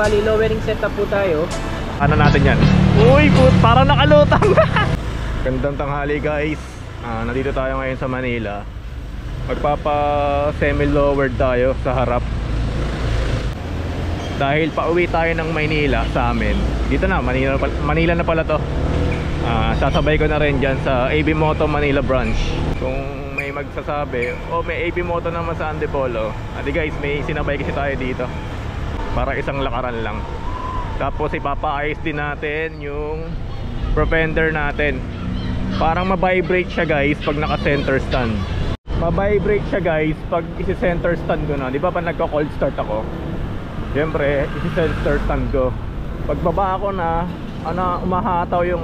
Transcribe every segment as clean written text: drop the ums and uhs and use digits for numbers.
bali lowering setup po tayo. Ano natin yan? Uy, parang nakalutang. Gandang tanghali guys. Nandito tayo ngayon sa Manila. Magpapa semi-lowered tayo sa harap. Dahil pauwi tayo ng Maynila sa amin. Dito na, Manila na pala to. Sasabay ko na rin dyan sa AB Moto Manila branch. Kung may magsasabi, may AB Moto naman sa Antipolo. Adi guys, may sinabay kasi tayo dito. Para isang lakaran lang. Tapos ipapaayos din natin yung propender natin. Parang ma-vibrate siya guys pag naka-center stand. Ma-vibrate siya guys pag isi-center stand ko na. Di ba pa nagka-cold start ako? Siyempre, isi-center stand ko. Pag baba ako na, umahataw yung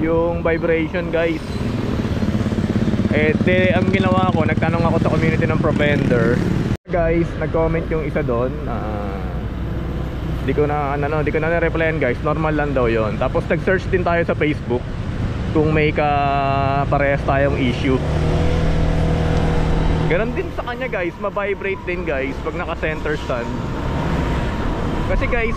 yung vibration guys. Ang ginawa ko, nagtanong ako sa community ng propender. Guys, nag-comment yung isa doon. Di ko na na-replyan guys. Normal lang daw yon. Tapos nag-search din tayo sa Facebook kung may parehas tayong issue. Ganon din sa kanya guys, ma-vibrate din guys pag naka-center stand. Kasi guys,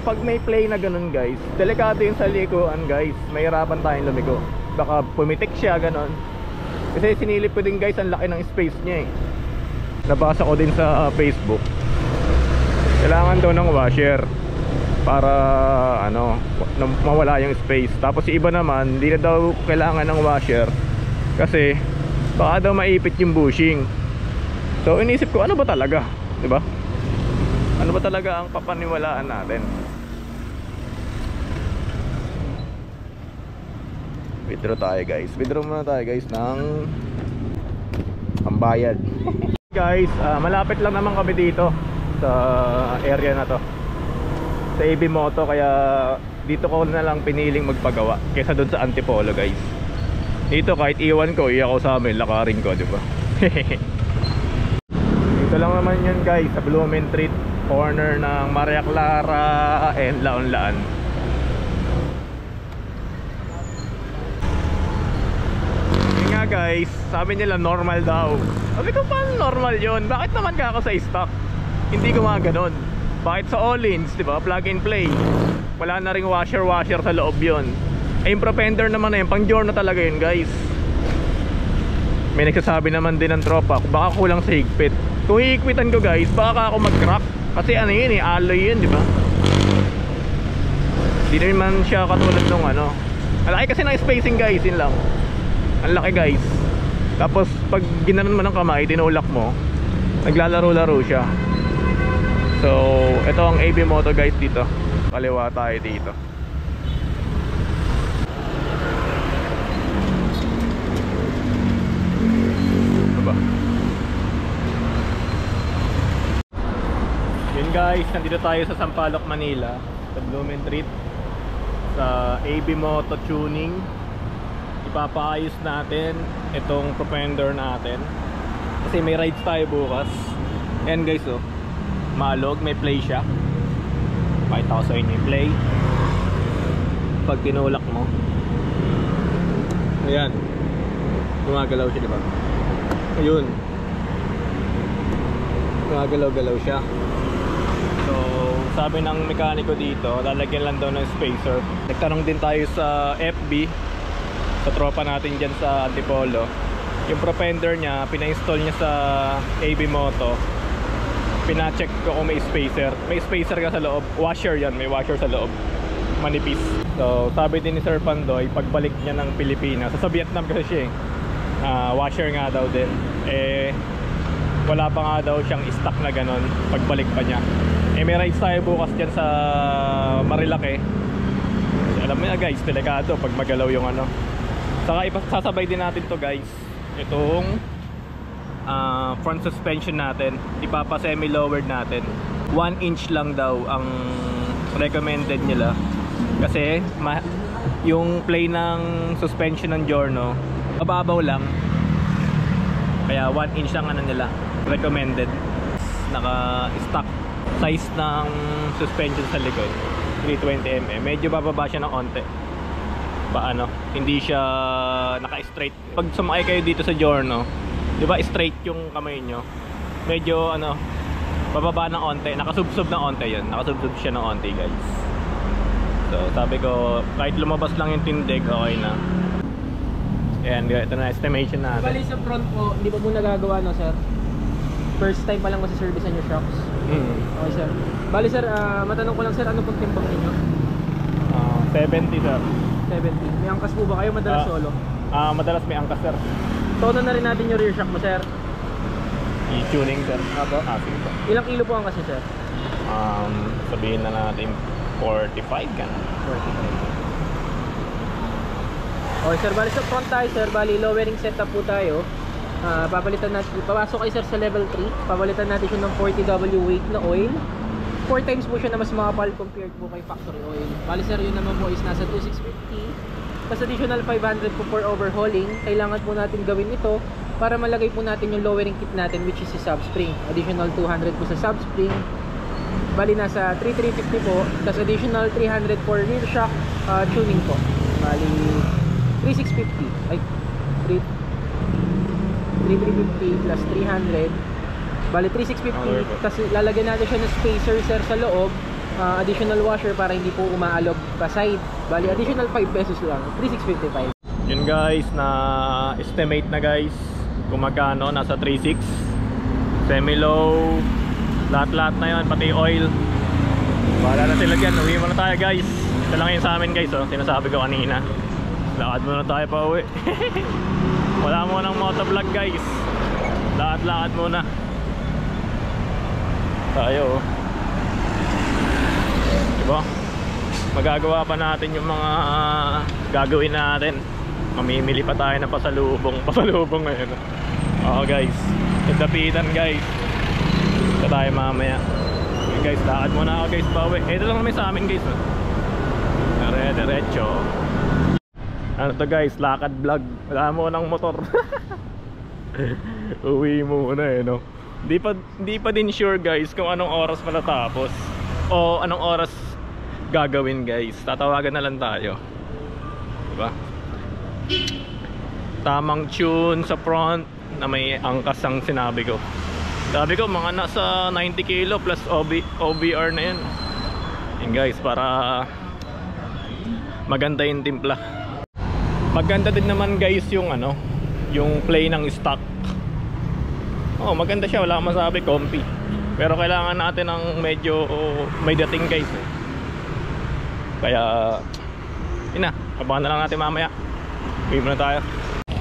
pag may play na ganun guys, delikado yung sa likuan guys. Mahirapan tayong lumiko. Baka pumitik siya ganon. Kasi sinilip ko din guys, ang laki ng space niya eh. Nabasa ko din sa Facebook. Kailangan daw ng washer para mawala yung space. Tapos yung iba naman, hindi na daw kailangan ng washer kasi baka daw maipit yung bushing. So inisip ko, ano ba talaga? Diba? Ano ba talaga ang papaniwalaan natin? Withdraw tayo guys. Withdraw muna tayo guys ng pambayad. Guys, malapit lang naman kami dito sa area na to, sa AB Moto, kaya dito ko na lang piniling magpagawa kaysa doon sa Antipolo guys. Dito kahit iwan ko, ako sa amin, lakarin ko, diba? Dito lang naman yun guys, sa Blumentritt, corner ng Maria Clara and Laon-Laan. Yun nga guys, sabi nila normal daw. Sabi ko, paano normal yun? Bakit naman ka ako sa stock hindi gumaganon? Bakit sa all-ins, diba? Plug and play. Wala na ring washer sa loob yun. Yung propender naman na yun, pang giorno talaga yun guys. May nagsasabi naman din ng tropa, baka kulang sa higpit. Kung hihigpitan ko guys, baka ako mag-crack. Kasi yun alloy yun, diba? Di naman siya katulad nung Ang laki kasi ng spacing guys, yun lang. Ang laki guys. Tapos pag ginanon mo ng kamay, tinulak mo, naglalaro-laro siya. So, ito ang AB Moto guys dito. Kaliwa tayo dito. Diba? Yun guys, nandito tayo sa Sampaloc, Manila, sa Blumentritt, sa AB Moto Tuning. Ipapaayos natin itong propender natin kasi may rides tayo bukas. Ayan guys, malog, may play siya. Pakita ko sa inyo yung play. Pag tinulak mo, ayan, gumagalaw siya, diba? Ayun, gumagalaw-galaw siya. So sabi ng mekaniko dito, lalagyan lang daw ng spacer. Nagtanong din tayo sa FB, sa tropa natin dyan sa Antipolo. Yung propender niya, pina-install niya sa AB Moto. Pina-check ko kung may spacer. May spacer ka sa loob. Washer yan, may washer sa loob. Manipis. So sabi din ni Sir Pandoy, pagbalik niya ng Pilipinas, sa Vietnam kasi siya washer nga daw din. Wala pa nga daw siyang stock na ganon pagbalik pa niya. May rides tayo bukas dyan sa Marilake. Alam mo na guys, delikado pag magalaw yung Saka sasabay din natin to guys, itong front suspension natin, ipapa semi-lowered natin. 1 inch lang daw ang recommended nila kasi yung play ng suspension ng Giorno mababaw lang, kaya 1 inch lang nila recommended. Naka stock size ng suspension sa likod 320mm, medyo bababa siya ng onte. Hindi siya naka-straight. Pag sumakay kayo dito sa Giorno, di ba straight yung kamay nyo? Medyo bababa ng onte, nakasubsob ng onte yun, nakasubsob siya ng onte guys. So sabi ko kahit lumabas lang yung tindig okay na. Ayan, ito na estimation natin. Bali sa front po, hindi pa po nagagawa no sir? First time pa lang masa-service ang yung shocks. Okay sir. Bali sir, matanong ko lang sir, ano pong timbang ninyo? 70 sir. 70. May angkas po ba kayo madalas solo? Madalas may angkas sir. Tono na rin natin yung rear shock mo sir. I-tuning sir. Apo. Sige po. Ilang kilo po ang kasi sir? Sabihin na natin 45 ka na. 45. Okay sir, bali sa front tayo sir, bali lowering setup po tayo. Papalitan natin, papasok kayo sir sa level 3. Papalitan natin siya ng 40W weight na oil. 4 times po siya na mas makapal compared po kay factory oil. Bali sir, yun naman po is nasa 2,650. Plus additional 500 po for overhauling. Kailangan po natin gawin ito para malagay po natin yung lowering kit natin, which is si subspring. Additional 200 po sa subspring. Bali nasa 3,350 po. Plus additional 300 for rear shock tuning po. Bali 3,650. Ay, 3,350 plus 300. Bali 3,650. Tapos lalagyan natin siya ng spacer sir sa loob. Additional washer para hindi po umaalog pa side. Bali additional 5 pesos lang. 3,655. Yun guys, na estimate na guys kung magkano, nasa 3,600. Semi-low, lahat-lahat na yun, pati oil. Wala na sila dyan, uwi muna tayo guys. Ito lang yun sa amin guys, oh. Sinasabi ko kanina. Lakad muna tayo pa uwi. Wala mo ng motovlog guys. Lakad-lakad muna tayo, oh. Diba? Magagawa pa natin yung mga gagawin natin. Mamimili pa tayo ng pasalubong ngayon. Oo guys, dapitan guys. Ito tayo mamaya. Okay guys, lakad muna ako guys, pauwi. Ito lang naman sa amin guys, oh. Diretso. Ano to guys, lakad vlog. Wala mo ng motor. Uwi muna eh, no? Di pa din sure guys kung anong oras matatapos o anong oras gagawin guys. Tatawagan na lang tayo, diba? Tamang tune sa front na may angkas ang sinabi ko. Sabi ko mga nasa 90 kilo plus OBR na yun. Yun guys, para maganda yung timpla. Maganda din naman guys yung ano, yung play ng stock. Oh, maganda siya, wala akong masabi, comfy. Pero kailangan natin ng medyo may dating guys. Kaya yun na, abangan na lang natin mamaya. Uwi muna tayo.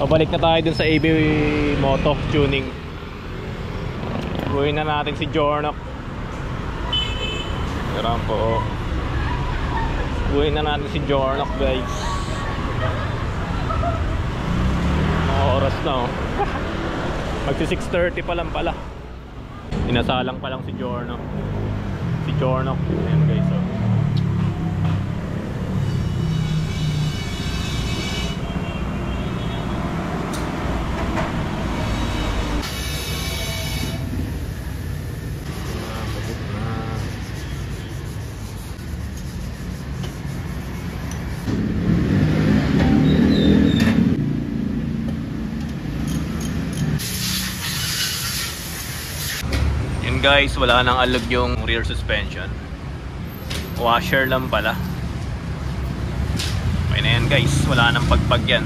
Pabalik na tayo dun sa AB Moto Tuning. Uwi na natin si Jornock. Yaran po. Uwi na natin si Jornock guys. Mga oras na, oh. Magsi 6:30 pa lang pala. Inasalang pa lang si Jornock. Ayan guys, oh. Guys, wala nang alog yung rear suspension. Washer lang pala. Okay na yan guys, wala nang pagpag yan.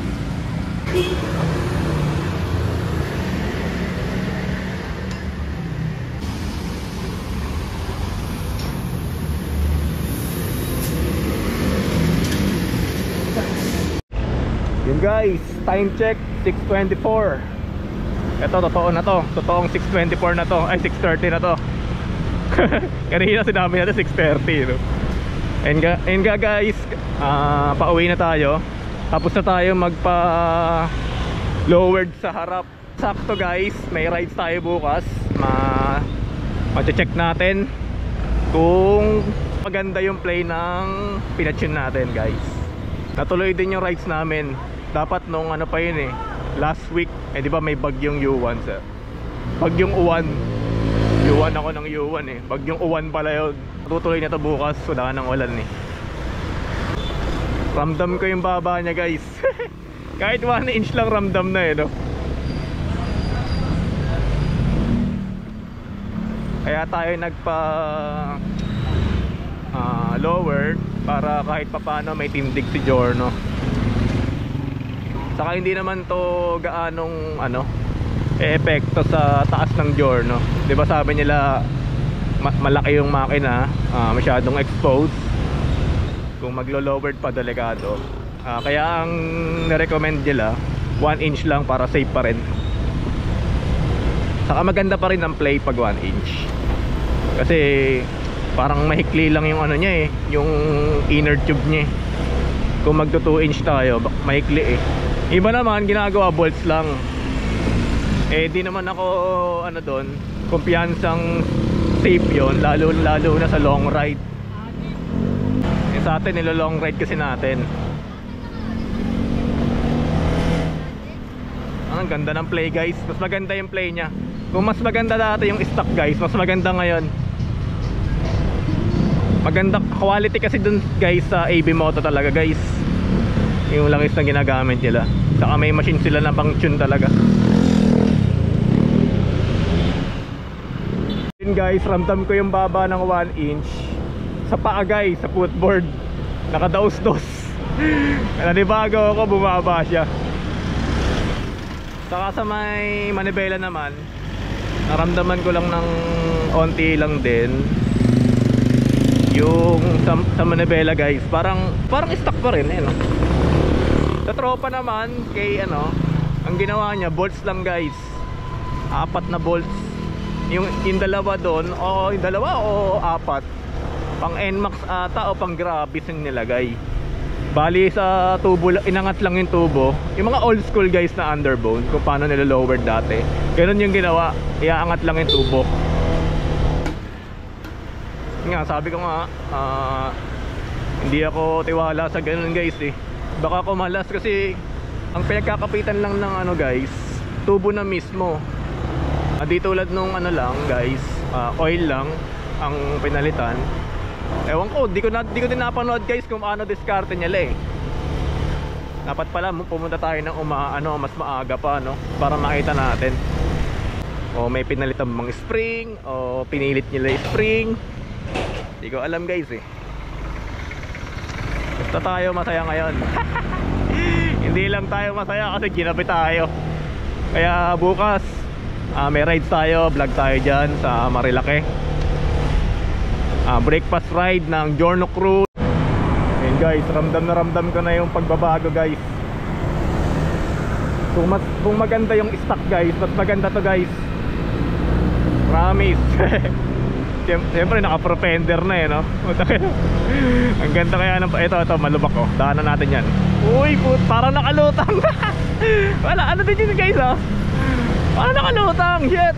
Yun guys, time check 6:24. Ito, totoo na to. Totoong 6:24 na to. Ay, 6:30 na to. Kanina sinabi natin 6:30, no? Ayun nga guys, pauwi na tayo. Tapos na tayo magpa lowered sa harap. Sakto guys, may rides tayo bukas. Ma-check natin kung maganda yung play ng pinatune natin guys. Natuloy din yung rides namin. Dapat nung ano pa yun eh, last week, di ba may bagyong U1 sir? Bagyong U1 ako ng U1 eh. Bagyong U1 pala yun. Tutuloy na to bukas, wala nang ulan eh. Ramdam ko yung baba niya guys. Kahit 1 inch lang ramdam na eh, no? Kaya tayo nagpa lower para kahit papano may tindig si Giorno. Saka hindi naman to gaanong epekto sa taas ng Giorno. 'Di ba sabi nila malaki yung makina, masyadong exposed. Kung maglo-lowered pa delikado. Kaya ang na-recommend nila 1 inch lang para safe pa rin. Saka maganda pa rin ang play pag 1 inch. Kasi parang mahikli lang yung niya yung inner tube niya. Kung magto 2 inch tayo, mahikli Iba naman ginagawa bolts lang. Di naman ako doon, kumpiyansang safe yon, lalo na sa long ride. Sa atin nilo-long ride kasi natin. Ang ganda ng play guys. Mas maganda yung play niya. Kung mas maganda dati yung stock guys, mas maganda ngayon. Maganda quality kasi dun guys sa AB Moto talaga guys. Yung langis na ginagamit nila. Saka may machine sila na pang tune talaga. Yun guys, ramdam ko yung baba ng 1 inch sa paa guys, sa footboard. Nakadaos-dos. Nanibago ako, bumaba siya. Saka sa may manibela naman, naramdaman ko lang ng onti lang din. Yung sa manibela guys, parang stock pa rin no? Sa tropa naman kay ang ginawa niya bolts lang guys, 4 na bolts. Yung dalawa doon, yung dalawa o 4 pang NMAX ata o pang Gravis yung nilagay. Bali sa tubo, inangat lang yung tubo. Yung mga old school guys na underbone, kung paano nila lowered dati, ganun yung ginawa, iaangat lang yung tubo. Nga, sabi ko nga, hindi ako tiwala sa ganun guys Baka kumalas kasi ang pinagkakapitan lang ng guys, tubo na mismo. Di tulad nung lang guys, oil lang ang pinalitan. Ewan ko, di ko din napanood guys kung ano diskarte nila Dapat pala pumunta tayo ng mas maaga pa para makita natin. O may pinalitan bang spring, o pinilit nila yung spring. Di ko alam guys Basta tayo masaya ngayon. Hindi lang tayo masaya kasi ginabi tayo. Kaya bukas may rides tayo, vlog tayo dyan sa Marilake. Breakfast ride ng Giorno Crew. Ayun guys, ramdam na ramdam ko na yung pagbabago guys. Kung maganda yung stock guys, mas maganda to guys. Promise. Siyempre naka-propender na no? Ang ganda kaya ng ito malubak daanan natin yan. Uy, parang nakalutang. Wala, ano din yun guys parang nakalutang, shit.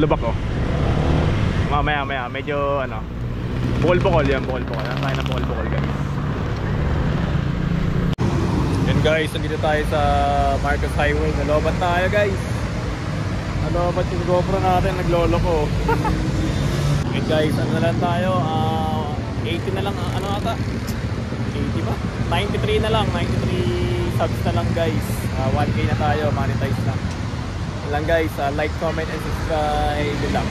Lubak Mamaya medyo bukol-bukol yan, bukol-bukol. Tayo na bukol-bukol guys. Yan guys, nandito tayo sa Marcos Highway. Nalobat tayo guys. Nalobat yung GoPro natin, naglolo ko. Yan guys, na lang tayo, 80 na lang, ata 80 ba? 93 na lang, 93 subs na lang guys. 1K na tayo, monetize na. Yan lang guys, like, comment and subscribe lang.